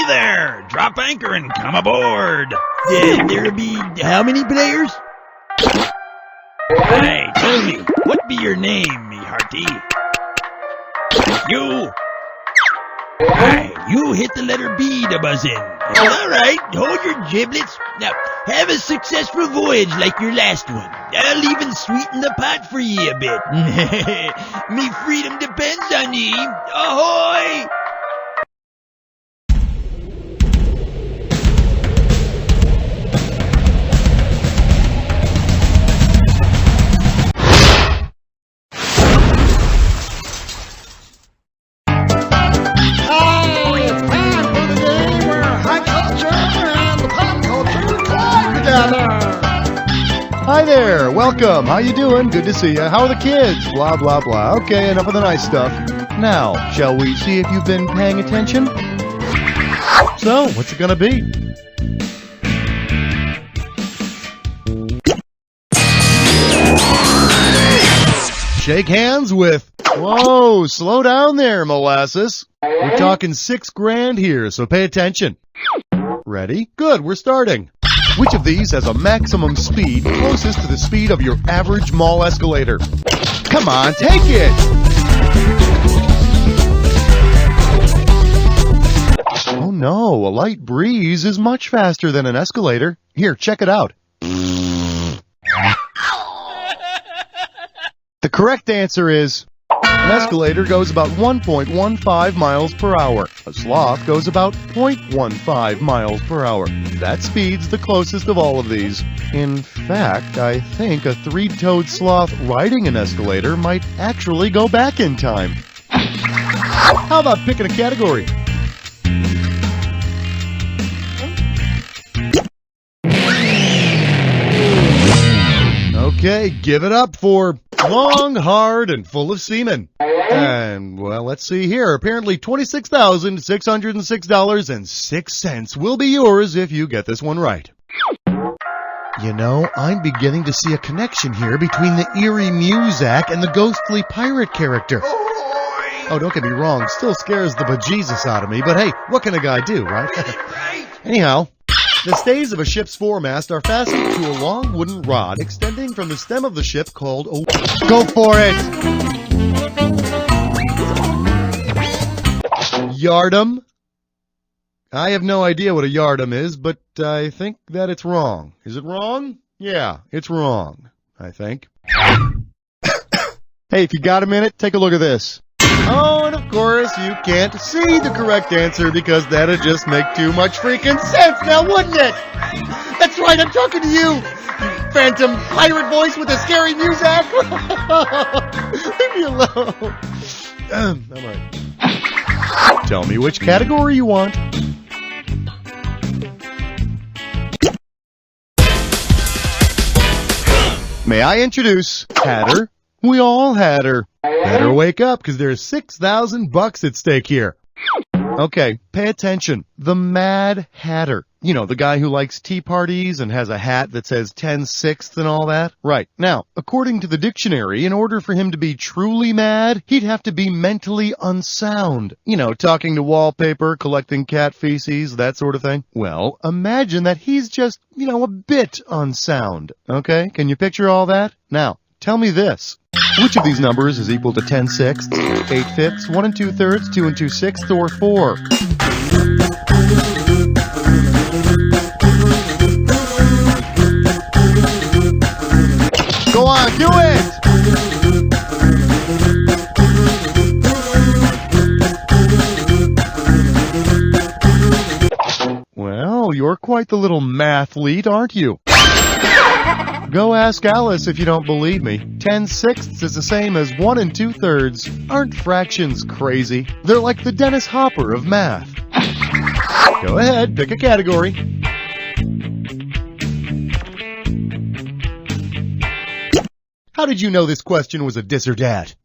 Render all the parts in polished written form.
there! Drop anchor and come aboard! There'll be how many players? Hey, tell me, what be your name, me hearty? You! Aye, you hit the letter B to buzz in. All right, hold your giblets. Now, have a successful voyage like your last one. I'll even sweeten the pot for ye a bit. Me freedom depends on ye. Ahoy! Hi there, welcome, how you doing? Good to see you. How are the kids? Blah, blah, blah. Okay, enough of the nice stuff. Now, shall we see if you've been paying attention? So, what's it gonna be? Shake hands with... Whoa, slow down there, molasses. We're talking $6,000 here, so pay attention. Ready? Good, we're starting. Which of these has a maximum speed closest to the speed of your average mall escalator? Come on, take it! Oh no, a light breeze is much faster than an escalator. Here, check it out. The correct answer is... An escalator goes about 1.15 miles per hour. A sloth goes about 0.15 miles per hour. That speed's the closest of all of these. In fact, I think a three-toed sloth riding an escalator might actually go back in time. How about picking a category? Okay, give it up for long, hard, and full of semen. And, well, let's see here. Apparently $26,606.06 will be yours if you get this one right. You know, I'm beginning to see a connection here between the eerie Muzak and the ghostly pirate character. Oh, don't get me wrong, still scares the bejesus out of me, but hey, what can a guy do, right? Anyhow... The stays of a ship's foremast are fastened to a long wooden rod extending from the stem of the ship called a... Go for it! Yardum? I have no idea what a yardum is, but I think that it's wrong. Is it wrong? Yeah, it's wrong, I think. Hey, if you got a minute, take a look at this. Oh, and of course, you can't see the correct answer because that'd just make too much freaking sense now, wouldn't it? That's right, I'm talking to you, you phantom pirate voice with a scary music. Leave me alone. I'm right. Tell me which category you want. May I introduce Hatter? We all had her. Better wake up, because there's $6,000 at stake here. Okay, pay attention. The Mad Hatter. You know, the guy who likes tea parties and has a hat that says 10/6 and all that? Right. Now, according to the dictionary, in order for him to be truly mad, he'd have to be mentally unsound. You know, talking to wallpaper, collecting cat feces, that sort of thing. Well, imagine that he's just, a bit unsound. Okay? Can you picture all that? Now, tell me this. Which of these numbers is equal to 10/6, 8/5, 1 2/3, 2 2/6, or 4? Go on, do it! Well, you're quite the little mathlete, aren't you? Go ask Alice if you don't believe me. 10/6 is the same as 1 2/3. Aren't fractions crazy? They're like the Dennis Hopper of math. Go ahead, pick a category. How did you know this question was a dis or dat?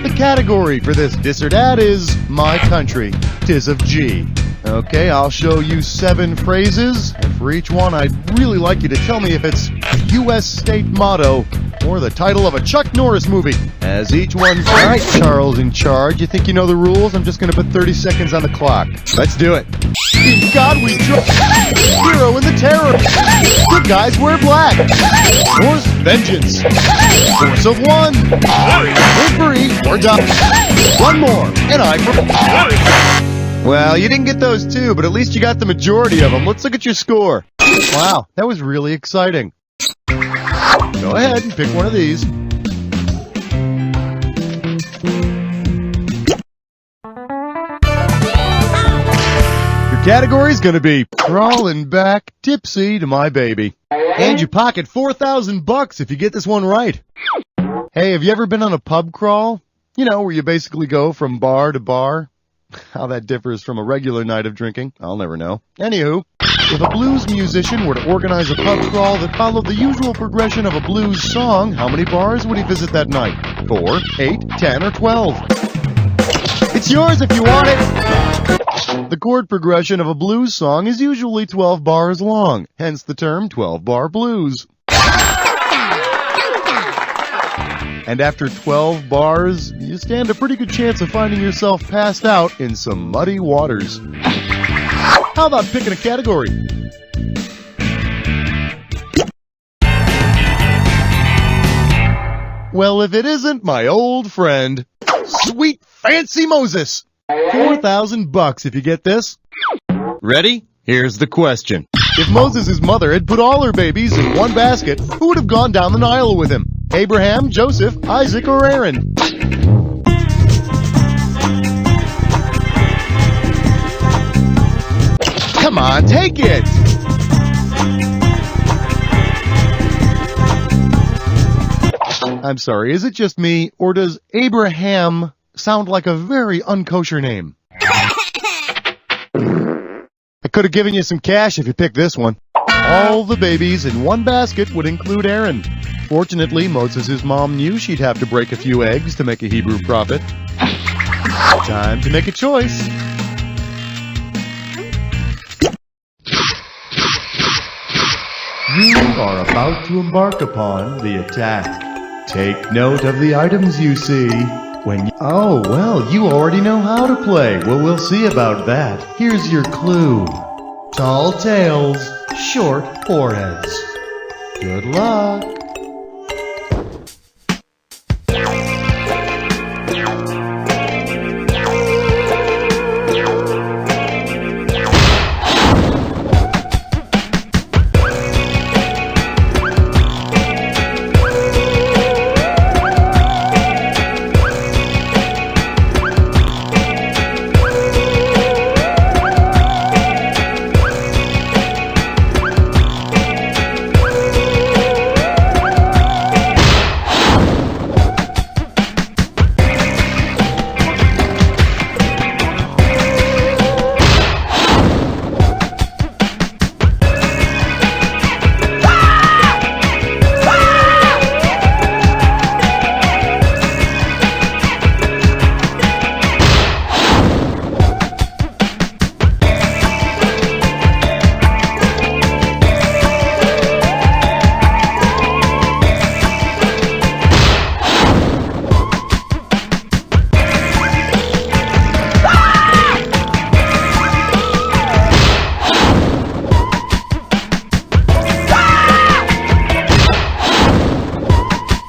The category for this dis or dat is My Country, 'Tis of G. Okay, I'll show you 7 phrases, and for each one, I'd really like you to tell me if it's a U.S. state motto or the title of a Chuck Norris movie. As each one's right, Charles in charge. You think you know the rules? I'm just going to put 30 seconds on the clock. Let's do it. In God we trust. Hero in the terror. Good guys wear black. Norse vengeance. Force of one. Victory or die. One more. And I for... Well, you didn't get those 2, but at least you got the majority of them. Let's look at your score. Wow, that was really exciting. Go ahead and pick one of these. Your category is going to be crawling back tipsy to my baby. And you pocket $4,000 if you get this one right. Hey, have you ever been on a pub crawl? You know, where you basically go from bar to bar? How that differs from a regular night of drinking, I'll never know. Anywho, if a blues musician were to organize a pub crawl that followed the usual progression of a blues song, how many bars would he visit that night? 4, 8, 10, or 12? It's yours if you want it! The chord progression of a blues song is usually 12 bars long, hence the term 12-bar blues. And after 12 bars, you stand a pretty good chance of finding yourself passed out in some muddy waters. How about picking a category? Well, if it isn't my old friend, Sweet Fancy Moses. $4,000 if you get this. Ready? Here's the question. If Moses' mother had put all her babies in one basket, who would have gone down the Nile with him? Abraham, Joseph, Isaac, or Aaron? Come on, take it! I'm sorry, is it just me, or does Abraham sound like a very unkosher name? I could have given you some cash if you picked this one. All the babies in one basket would include Aaron. Fortunately, Moses' mom knew she'd have to break a few eggs to make a Hebrew prophet. Time to make a choice. You are about to embark upon the attack. Take note of the items you see. Oh, well, you already know how to play. Well, we'll see about that. Here's your clue. Tall tales, short foreheads. Good luck.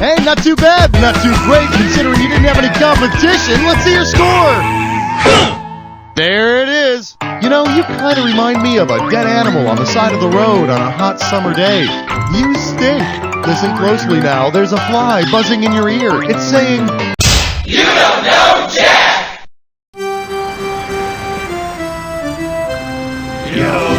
Hey, not too bad, but not too great considering you didn't have any competition. Let's see your score. There it is. You know, you kind of remind me of a dead animal on the side of the road on a hot summer day. You stink. Listen closely now. There's a fly buzzing in your ear. It's saying, "You don't know Jack!" Yo.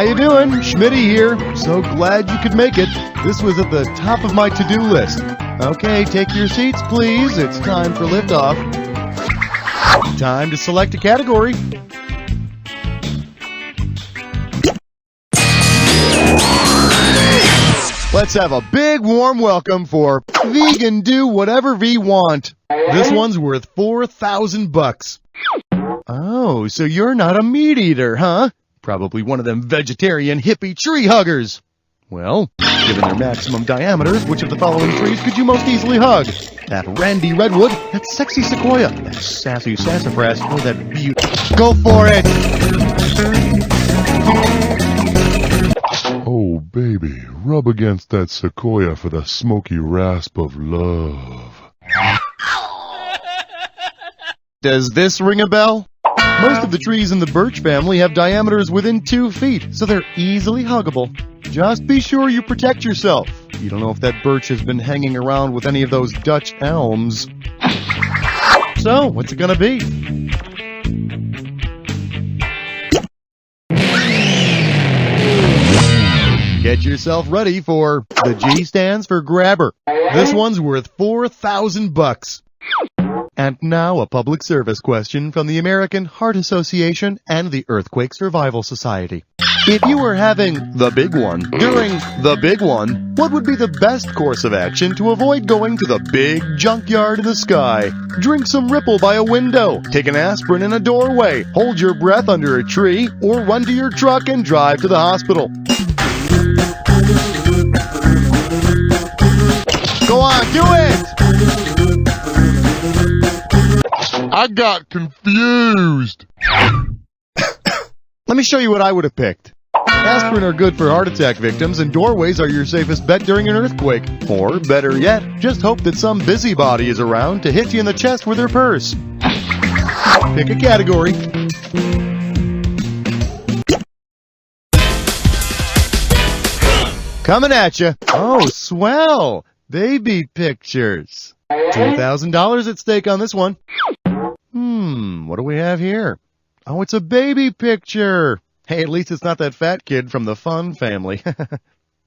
How you doing? Schmitty here. So glad you could make it. This was at the top of my to-do list. Okay, take your seats, please. It's time for liftoff. Time to select a category. Let's have a big warm welcome for Vegan Do Whatever V Want. This one's worth 4,000 bucks. Oh, so you're not a meat eater, huh? Probably one of them vegetarian hippie tree huggers. Well, given their maximum diameters, which of the following trees could you most easily hug? That randy redwood, that sexy sequoia, that sassy sassafras, or that beaut... Go for it! Oh, baby, rub against that sequoia for the smoky rasp of love. Does this ring a bell? Most of the trees in the birch family have diameters within 2 feet, so they're easily huggable. Just be sure you protect yourself. You don't know if that birch has been hanging around with any of those Dutch elms. So, what's it gonna be? Get yourself ready for the G stands for grabber. This one's worth 4,000 bucks. And now a public service question from the American Heart Association and the Earthquake Survival Society. If you were having the big one during the big one, what would be the best course of action to avoid going to the big junkyard in the sky? Drink some Ripple by a window, take an aspirin in a doorway, hold your breath under a tree, or run to your truck and drive to the hospital. Go on, do it! I got confused. Let me show you what I would have picked. Aspirin are good for heart attack victims, and doorways are your safest bet during an earthquake. Or, better yet, just hope that some busybody is around to hit you in the chest with their purse. Pick a category. Coming at you. Oh, swell. Baby pictures. $2,000 at stake on this one. What do we have here? Oh, it's a baby picture. Hey, at least it's not that fat kid from the Fun family.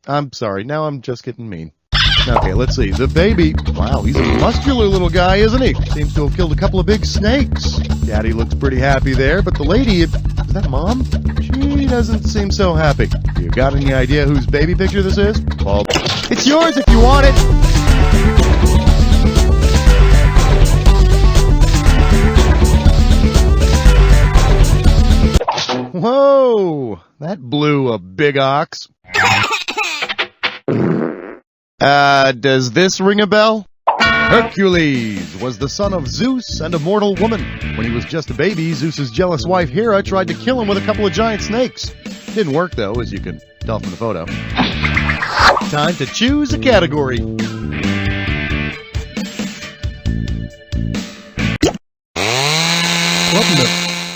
I'm sorry, now I'm just getting mean. Okay, let's see. The baby, wow, he's a muscular little guy, isn't he? Seems to have killed a couple of big snakes. Daddy looks pretty happy there, but the lady, is that Mom? She doesn't seem so happy. You got any idea whose baby picture this is? Well, it's yours if you want it. Whoa, that blew a big ox. Does this ring a bell? Hercules was the son of Zeus and a mortal woman. When he was just a baby, Zeus's jealous wife Hera tried to kill him with a couple of giant snakes. Didn't work though, as you can tell from the photo. Time to choose a category.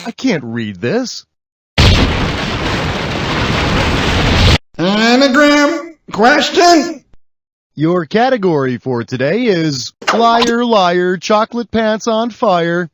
I can't read this. Anagram question? Your category for today is Liar, Liar, Chocolate Pants on Fire.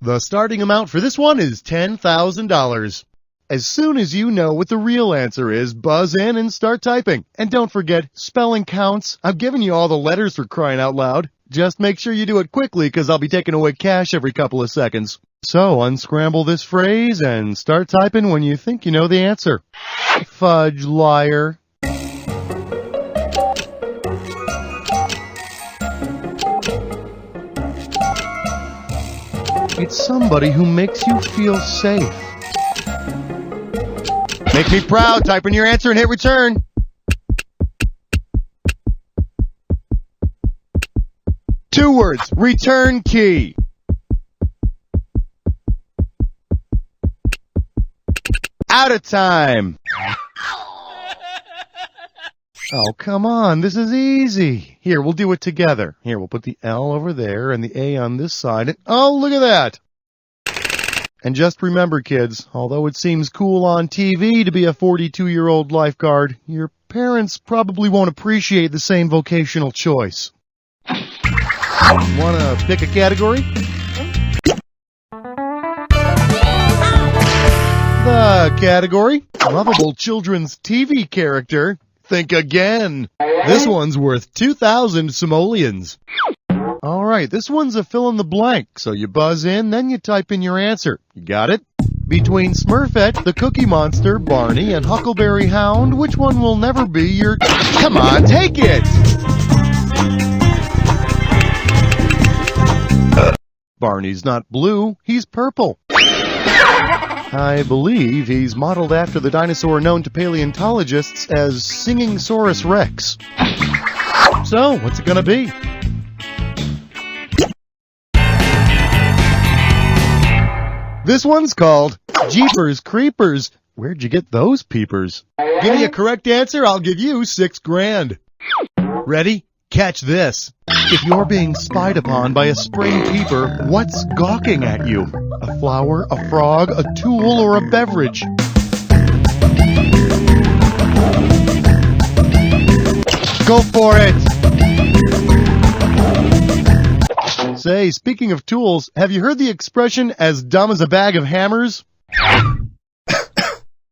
The starting amount for this one is $10,000. As soon as you know what the real answer is, buzz in and start typing. And don't forget, spelling counts. I'm giving you all the letters for crying out loud. Just make sure you do it quickly, because I'll be taking away cash every couple of seconds. So unscramble this phrase and start typing when you think you know the answer. Fudge liar. It's somebody who makes you feel safe. Make me proud. Type in your answer and hit return. Two words. Return key. Out of time. Oh, come on. This is easy. Here, we'll do it together. Here, we'll put the L over there and the A on this side. And, oh, look at that. And just remember, kids, although it seems cool on TV to be a 42-year-old lifeguard, your parents probably won't appreciate the same vocational choice. Want to pick a category? Category, lovable children's TV character. Think again. This one's worth 2,000 simoleons. All right, this one's a fill in the blank. So you buzz in, then you type in your answer. You got it? Between Smurfette, the Cookie Monster, Barney, and Huckleberry Hound, which one will never be your... Come on, take it! Barney's not blue, he's purple. I believe he's modeled after the dinosaur known to paleontologists as Singing Saurus Rex. So, what's it gonna be? This one's called Jeepers Creepers. Where'd you get those peepers? Give me a correct answer, I'll give you $6 grand. Ready? Catch this. If you're being spied upon by a spring peeper, what's gawking at you? A flower, a frog, a tool, or a beverage? Go for it! Say, speaking of tools, have you heard the expression, as dumb as a bag of hammers?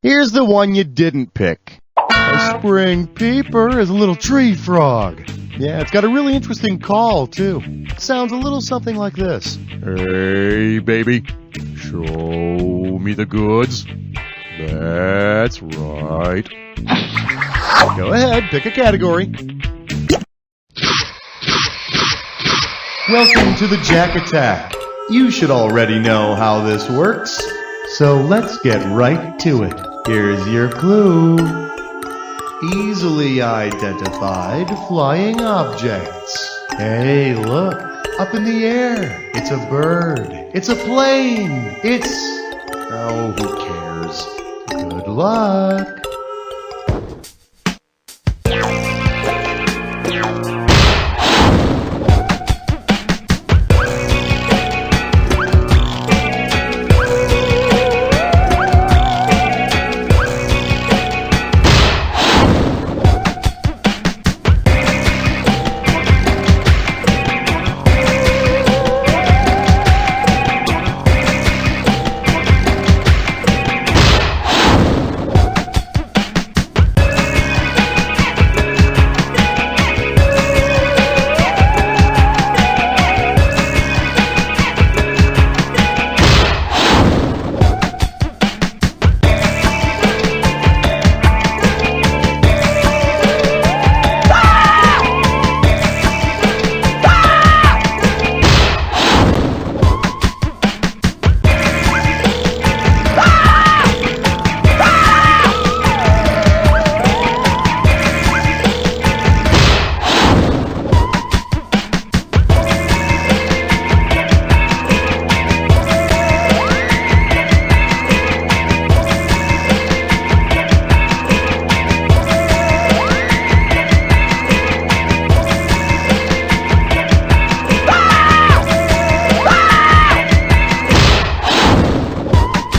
Here's the one you didn't pick. A spring peeper is a little tree frog. Yeah, it's got a really interesting call, too. It sounds a little something like this. Hey, baby, show me the goods. That's right. Go ahead, pick a category. Welcome to the Jack Attack. You should already know how this works. So let's get right to it. Here's your clue. Easily identified flying objects. Hey, look, up in the air. It's a bird. It's a plane. It's... Oh, who cares? Good luck.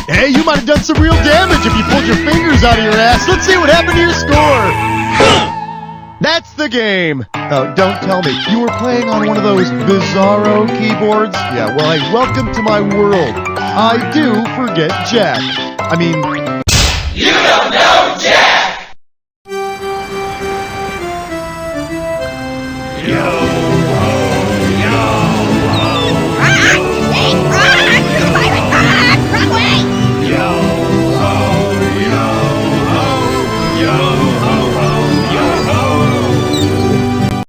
Hey, you might have done some real damage if you pulled your fingers out of your ass. Let's see what happened to your score. That's the game. Oh, don't tell me. You were playing on one of those bizarro keyboards? Yeah, well, hey, welcome to my world. I do forget Jack. I mean... You don't know Jack! Yo ho, yo ho, yo ho,